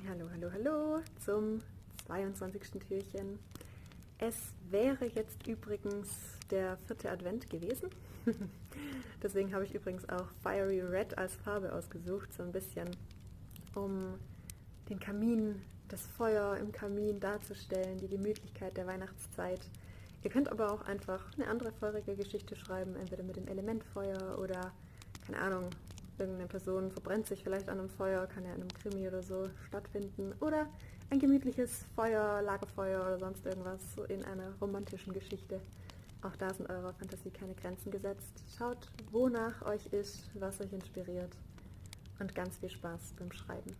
Hallo, hallo, hallo zum 22. Türchen. Es wäre jetzt übrigens der 4. Advent gewesen. Deswegen habe ich übrigens auch Fiery Red als Farbe ausgesucht, so ein bisschen, um den Kamin, das Feuer im Kamin darzustellen, die Gemütlichkeit der Weihnachtszeit. Ihr könnt aber auch einfach eine andere feurige Geschichte schreiben, entweder mit dem Element Feuer oder, keine Ahnung, irgendeine Person verbrennt sich vielleicht an einem Feuer, kann ja in einem Krimi oder so stattfinden. Oder ein gemütliches Feuer, Lagerfeuer oder sonst irgendwas, so in einer romantischen Geschichte. Auch da sind eurer Fantasie keine Grenzen gesetzt. Schaut, wonach euch ist, was euch inspiriert. Und ganz viel Spaß beim Schreiben.